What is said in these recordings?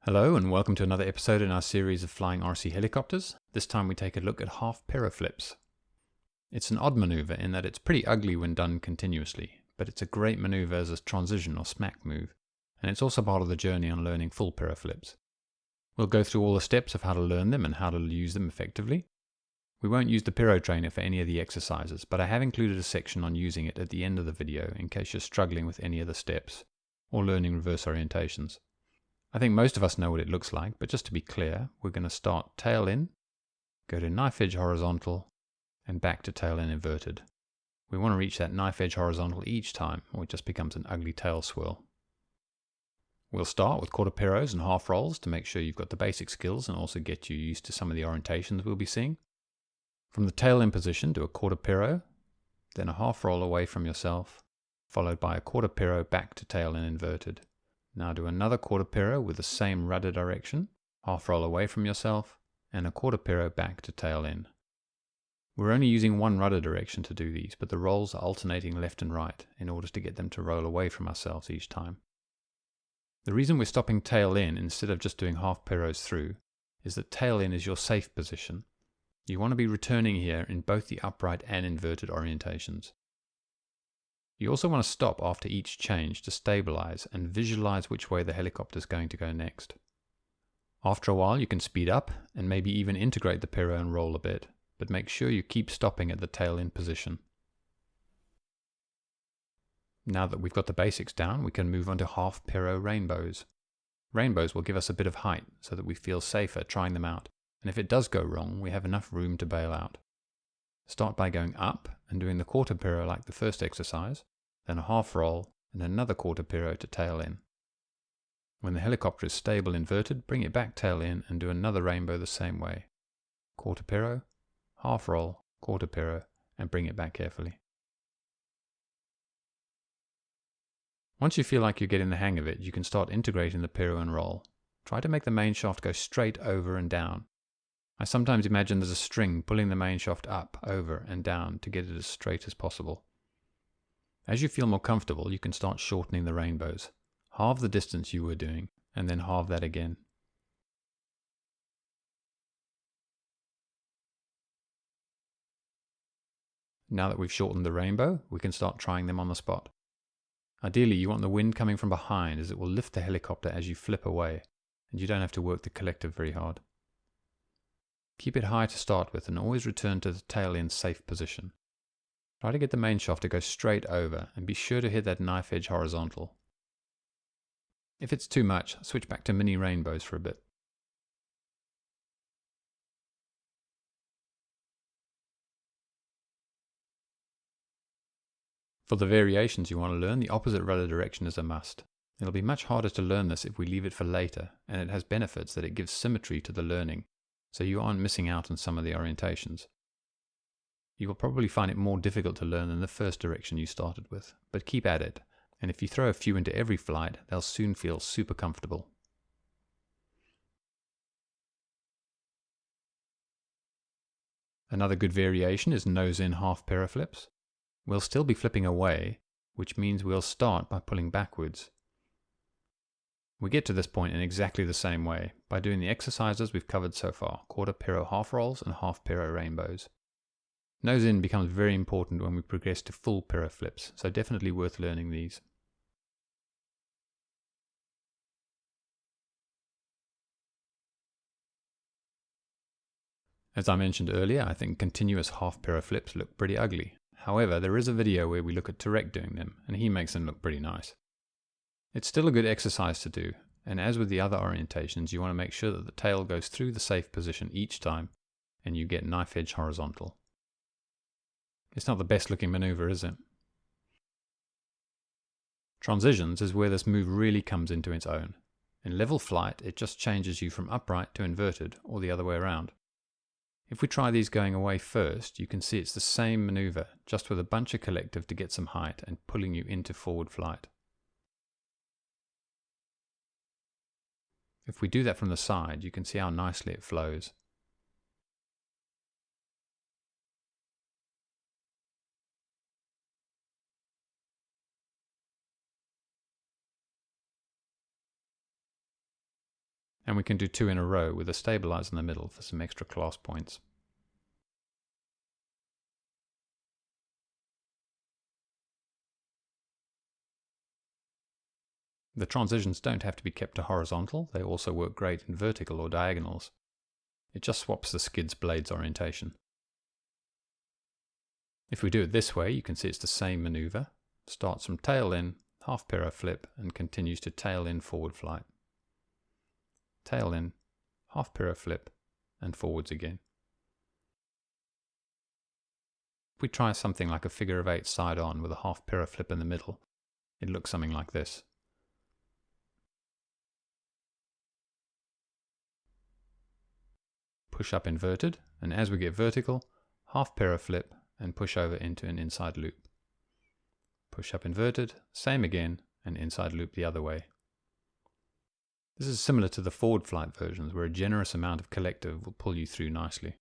Hello and welcome to another episode in our series of flying RC helicopters. This time we take a look at half Piroflips. It's an odd maneuver in that it's pretty ugly when done continuously, but it's a great maneuver as a transition or smack move, and it's also part of the journey on learning full Piroflips. We'll go through all the steps of how to learn them and how to use them effectively. We won't use the Piro trainer for any of the exercises, but I have included a section on using it at the end of the video in case you're struggling with any of the steps or learning reverse orientations. I think most of us know what it looks like, but just to be clear, we're going to start tail in, go to knife edge horizontal, and back to tail in inverted. We want to reach that knife edge horizontal each time, or it just becomes an ugly tail swirl. We'll start with quarter piros and half rolls to make sure you've got the basic skills and also get you used to some of the orientations we'll be seeing. From the tail in position, do a quarter piro, then a half roll away from yourself, followed by a quarter piro back to tail in inverted. Now do another quarter piro with the same rudder direction, half roll away from yourself, and a quarter piro back to tail in. We're only using one rudder direction to do these, but the rolls are alternating left and right in order to get them to roll away from ourselves each time. The reason we're stopping tail in instead of just doing half piros through is that tail in is your safe position. You want to be returning here in both the upright and inverted orientations. You also want to stop after each change to stabilize and visualize which way the helicopter is going to go next. After a while you can speed up and maybe even integrate the piro and roll a bit, but make sure you keep stopping at the tail in position. Now that we've got the basics down, we can move on to half piro rainbows. Rainbows will give us a bit of height so that we feel safer trying them out, and if it does go wrong, we have enough room to bail out. Start by going up and doing the quarter piro like the first exercise, then a half roll and another quarter piro to tail in. When the helicopter is stable inverted, bring it back tail in and do another rainbow the same way. Quarter piro, half roll, quarter piro, and bring it back carefully. Once you feel like you're getting the hang of it, you can start integrating the piro and roll. Try to make the main shaft go straight over and down. I sometimes imagine there's a string pulling the main shaft up, over, and down to get it as straight as possible. As you feel more comfortable, you can start shortening the rainbows. Halve the distance you were doing, and then halve that again. Now that we've shortened the rainbow, we can start trying them on the spot. Ideally, you want the wind coming from behind as it will lift the helicopter as you flip away, and you don't have to work the collective very hard. Keep it high to start with and always return to the tail in safe position. Try to get the main shaft to go straight over and be sure to hit that knife edge horizontal. If it's too much, switch back to mini rainbows for a bit. For the variations you want to learn, the opposite rudder direction is a must. It'll be much harder to learn this if we leave it for later, and it has benefits that it gives symmetry to the learning, so you aren't missing out on some of the orientations. You will probably find it more difficult to learn than the first direction you started with, but keep at it, and if you throw a few into every flight, they'll soon feel super comfortable. Another good variation is nose in half Piroflips. We'll still be flipping away, which means we'll start by pulling backwards. We get to this point in exactly the same way, by doing the exercises we've covered so far, quarter piro half rolls and half piro rainbows. Nose in becomes very important when we progress to full Piroflips, so definitely worth learning these. As I mentioned earlier, I think continuous half Piroflips look pretty ugly. However, there is a video where we look at Tarek doing them, and he makes them look pretty nice. It's still a good exercise to do, and as with the other orientations, you want to make sure that the tail goes through the safe position each time, and you get knife edge horizontal. It's not the best looking maneuver, is it? Transitions is where this move really comes into its own. In level flight, it just changes you from upright to inverted, or the other way around. If we try these going away first, you can see it's the same maneuver, just with a bunch of collective to get some height and pulling you into forward flight. If we do that from the side, you can see how nicely it flows. And we can do 2 in a row with a stabilizer in the middle for some extra class points. The transitions don't have to be kept to horizontal, they also work great in vertical or diagonals. It just swaps the skid's blade's orientation. If we do it this way, you can see it's the same maneuver. Starts from tail in, half piro flip, and continues to tail in forward flight. Tail in, half piro flip, and forwards again. If we try something like a figure of 8 side on with a half piro flip in the middle, it looks something like this. Push up inverted, and as we get vertical, half piro flip and push over into an inside loop. Push up inverted, same again, and inside loop the other way. This is similar to the forward flight versions where a generous amount of collective will pull you through nicely.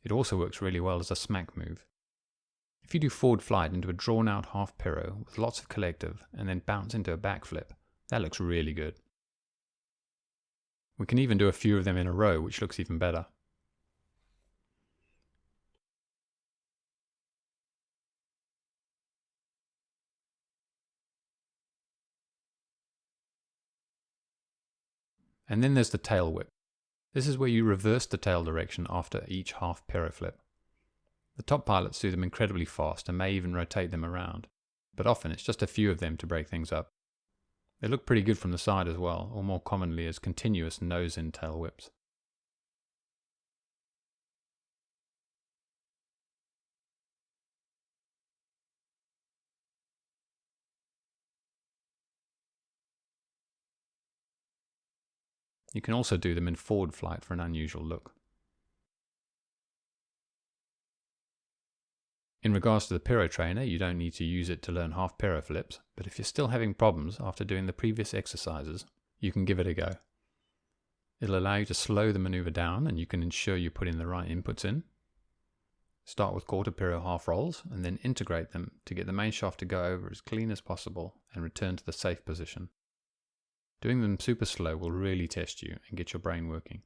It also works really well as a smack move. If you do forward flight into a drawn out half piro with lots of collective and then bounce into a backflip, that looks really good. We can even do a few of them in a row, which looks even better. And then there's the tail whip. This is where you reverse the tail direction after each half piro flip. The top pilots do them incredibly fast and may even rotate them around, but often it's just a few of them to break things up. They look pretty good from the side as well, or more commonly as continuous nose-in tail whips. You can also do them in forward flight for an unusual look. In regards to the Piro trainer, you don't need to use it to learn half piro flips, but if you're still having problems after doing the previous exercises, you can give it a go. It'll allow you to slow the maneuver down and you can ensure you put in the right inputs in. Start with quarter piro half rolls and then integrate them to get the main shaft to go over as clean as possible and return to the safe position. Doing them super slow will really test you and get your brain working.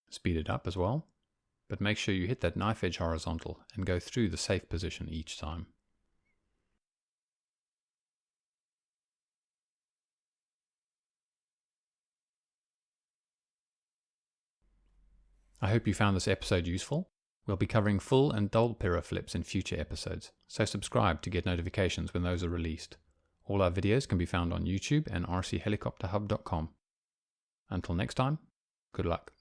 Speed it up as well, but make sure you hit that knife edge horizontal and go through the safe position each time. I hope you found this episode useful. We'll be covering full and double piro flips in future episodes, so subscribe to get notifications when those are released. All our videos can be found on YouTube and rchelicopterhub.com. Until next time, good luck.